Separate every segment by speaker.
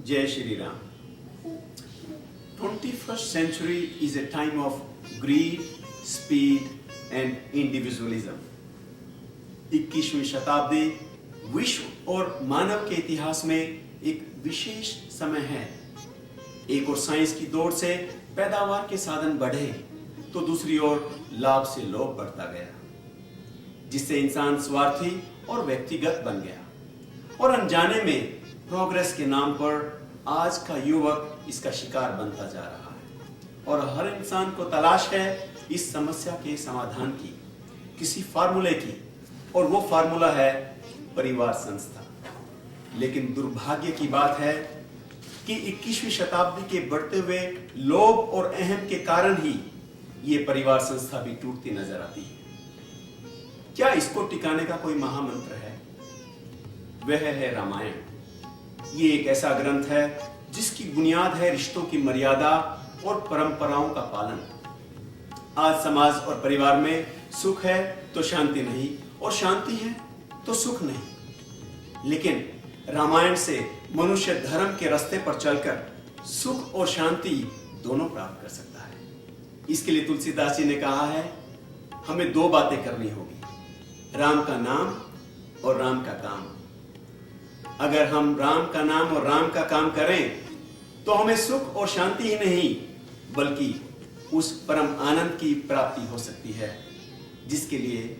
Speaker 1: जय Shri Ram. 21st century is a time of greed, speed and individualism. 21वीं शताब्दी विश्व और मानव के इतिहास में एक विशेष समय है। एक और साइंस की दौड़ से पैदावार के साधन बढ़े तो दूसरी ओर लाभ से लोभ बढ़ता गया, जिससे इंसान स्वार्थी और व्यक्तिगत बन गया और अनजाने में प्रोग्रेस के नाम पर आज का युवक इसका शिकार बनता जा रहा है। और हर इंसान को तलाश है इस समस्या के समाधान की, किसी फार्मूले की, और वो फार्मूला है परिवार संस्था। लेकिन दुर्भाग्य की बात है कि 21वीं शताब्दी के बढ़ते हुए लोभ और अहम के कारण ही ये परिवार संस्था भी टूटती नजर आती है। क्या इसको टिकाने का कोई महामंत्र है? वह है रामायण। ये एक ऐसा ग्रंथ है जिसकी बुनियाद है रिश्तों की मर्यादा और परंपराओं का पालन। आज समाज और परिवार में सुख है तो शांति नहीं, और शांति है तो सुख नहीं। लेकिन रामायण से मनुष्य धर्म के रास्ते पर चलकर सुख और शांति दोनों प्राप्त कर सकता है। इसके लिए तुलसीदास जी ने कहा है, हमें दो बातें करनी होगी, राम का नाम और राम का काम। अगर हम राम का नाम और राम का काम करें तो हमें सुख और शांति ही नहीं बल्कि उस परम आनंद की प्राप्ति हो सकती है जिसके लिए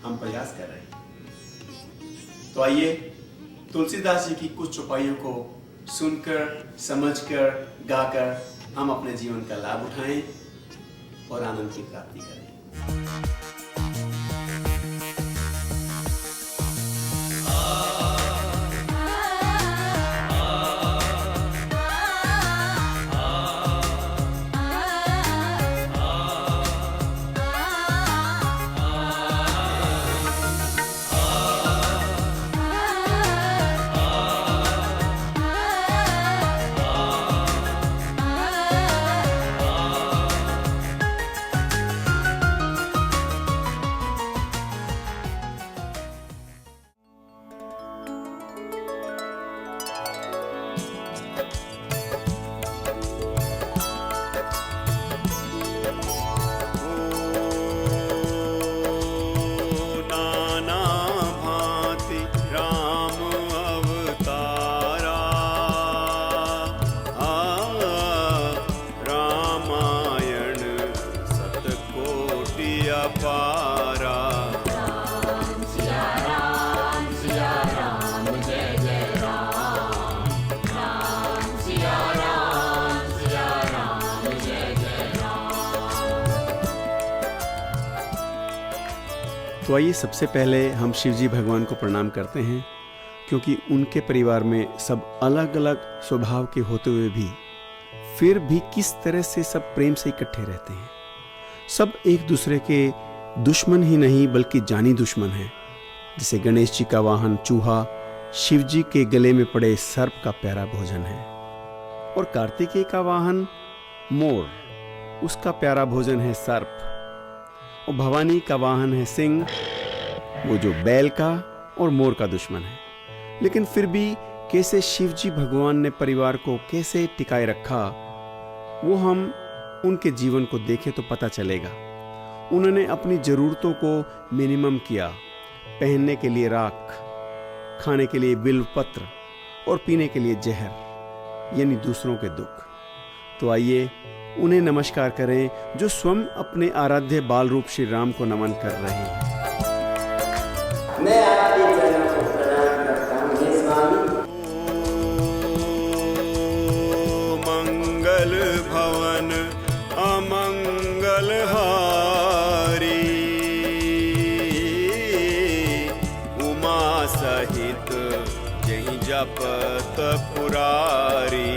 Speaker 1: हम प्रयास कर रहे हैं। तो आइए तुलसीदास जी की कुछ चौपाइयों को सुनकर, समझकर, गाकर हम अपने जीवन का लाभ उठाएं और आनंद की प्राप्ति करें।
Speaker 2: तो आइए सबसे पहले हम शिव जी भगवान को प्रणाम करते हैं, क्योंकि उनके परिवार में सब अलग अलग स्वभाव के होते हुए भी फिर भी किस तरह से सब प्रेम से इकट्ठे रहते हैं। सब एक दूसरे के दुश्मन ही नहीं बल्कि जानी दुश्मन हैं। जैसे गणेश जी का वाहन चूहा शिव जी के गले में पड़े सर्प का प्यारा भोजन है, और कार्तिकेय का वाहन मोर, उसका प्यारा भोजन है सर्प, और भवानी का वाहन है सिंह, वो जो बैल का और मोर का दुश्मन है। लेकिन फिर भी कैसे शिव जी भगवान ने परिवार को कैसे टिकाए रखा, वो हम उनके जीवन को देखें तो पता चलेगा। उन्होंने अपनी जरूरतों को मिनिमम किया, पहनने के लिए राख, खाने के लिए बिल्व पत्र और पीने के लिए जहर, यानी दूसरों के दुख। तो आइए उन्हें नमस्कार करें जो स्वयं अपने आराध्य बाल रूप श्री राम को नमन कर रहे हैं।
Speaker 1: मैं आपके चरणों को प्रणाम करता हूं हे स्वामी।
Speaker 2: मंगल भवन अमंगल हारी, उमा सहित जहीं जपत पुरारी।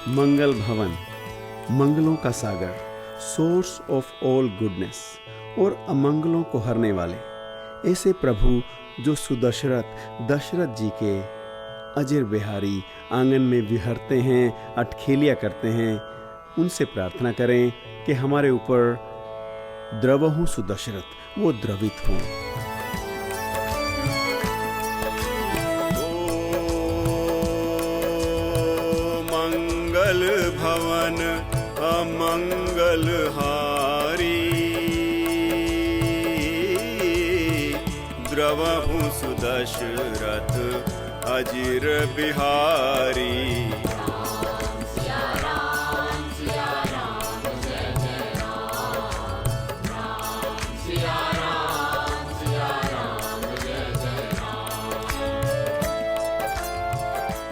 Speaker 2: मंगल भवन, मंगलों का सागर, सोर्स ऑफ ऑल गुडनेस, और अमंगलों को हरने वाले, ऐसे प्रभु जो सुदशरथ दशरथ जी के अजर बिहारी आंगन में विहरते हैं, अटखेलिया करते हैं, उनसे प्रार्थना करें कि हमारे ऊपर द्रवहु सुदशरथ वो द्रवित हों। मंगल भवन अमंगल हारी, द्रवहु सुदशरथ अजिर बिहारी।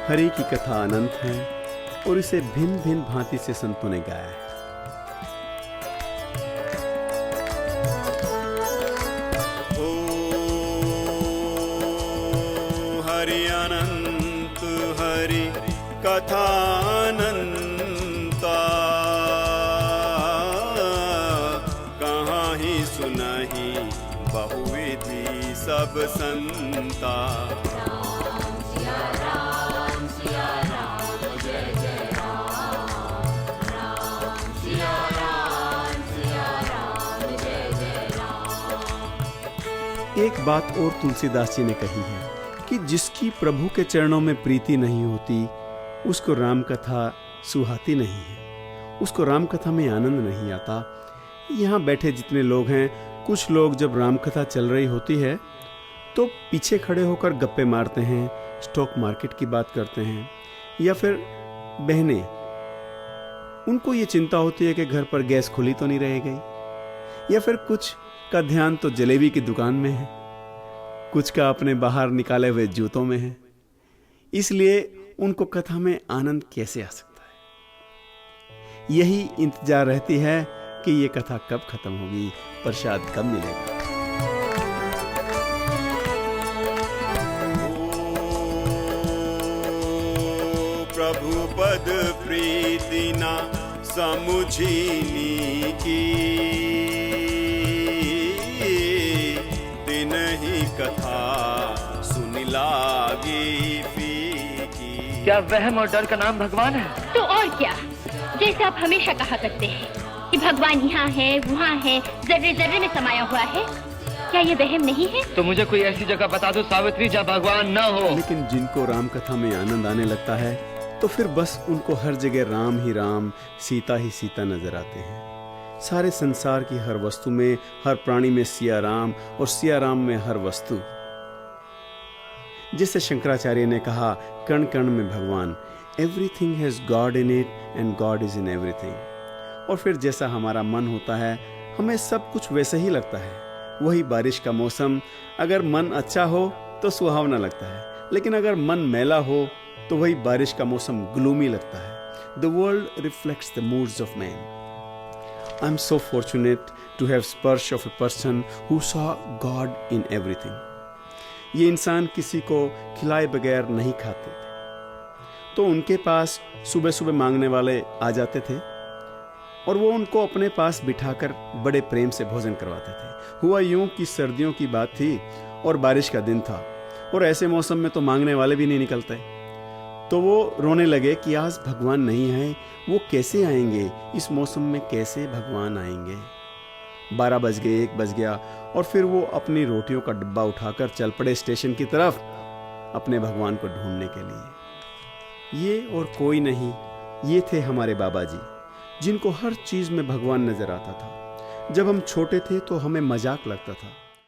Speaker 2: हरि की कथा अनंत है और इसे भिन्न भिन्न भांति से संतों ने गाया है। ओ हरि अनंत हरि कथा अनंता, कहाँ ही सुनहि बहुविधि सब संता। एक बात और तुलसीदास जी ने कही है कि जिसकी प्रभु के चरणों में प्रीति नहीं होती उसको राम कथा सुहाती नहीं है, उसको राम कथा में आनंद नहीं आता। यहाँ बैठे जितने लोग हैं, कुछ लोग जब राम कथा चल रही होती है तो पीछे खड़े होकर गप्पे मारते हैं, स्टॉक मार्केट की बात करते हैं, या फिर बहनें, उनको ये चिंता होती है कि घर पर गैस खुली तो नहीं रह गई, या फिर कुछ का ध्यान तो जलेबी की दुकान में है, कुछ का अपने बाहर निकाले हुए जूतों में है। इसलिए उनको कथा में आनंद कैसे आ सकता है? यही इंतजार रहती है कि ये कथा कब खत्म होगी, प्रसाद कब मिलेगा। प्रभु पद प्रीति ना समुझीनी की, दिन ही कथा सुन लागी फीकी।
Speaker 3: क्या वहम और डर का नाम भगवान है?
Speaker 4: तो और क्या, जैसे आप हमेशा कहा करते हैं कि भगवान यहाँ है, वहाँ है, जर्रे जर्रे में समाया हुआ है, क्या ये वहम नहीं है?
Speaker 3: तो मुझे कोई ऐसी जगह बता दो सावित्री जहाँ भगवान ना हो।
Speaker 2: लेकिन जिनको राम कथा में आनंद आने लगता है तो फिर बस उनको हर जगह राम ही राम, सीता ही सीता नजर आते हैं। सारे संसार की हर वस्तु में, हर प्राणी में सिया राम और सिया राम में हर वस्तु। जिसे शंकराचार्य ने कहा, कण कण में भगवान, everything has God in it and God is in everything. और फिर जैसा हमारा मन होता है, हमें सब कुछ वैसे ही लगता है। वही बारिश का मौसम, अगर मन अच्छा हो तो सुहावना लगता है, लेकिन अगर मन मैला हो तो वही बारिश का मौसम ग्लूमी लगता है। The world reflects the moods of man. I'm so fortunate to have स्पर्श of a person who saw God in everything. ये इंसान किसी को खिलाए बगैर नहीं खाते थे, तो उनके पास सुबह सुबह मांगने वाले आ जाते थे और वो उनको अपने पास बिठाकर बड़े प्रेम से भोजन करवाते थे। हुआ यूं कि सर्दियों की बात थी और बारिश का दिन था, और ऐसे मौसम में तो मांगने वाले भी नहीं निकलते। तो वो रोने लगे कि आज भगवान नहीं है, वो कैसे आएंगे, इस मौसम में कैसे भगवान आएंगे। 12 बज गए, 1 बज गया, और फिर वो अपनी रोटियों का डब्बा उठाकर चल पड़े स्टेशन की तरफ अपने भगवान को ढूंढने के लिए। ये और कोई नहीं, ये थे हमारे बाबा जी, जिनको हर चीज में भगवान नजर आता था। जब हम छोटे थे तो हमें मजाक लगता था,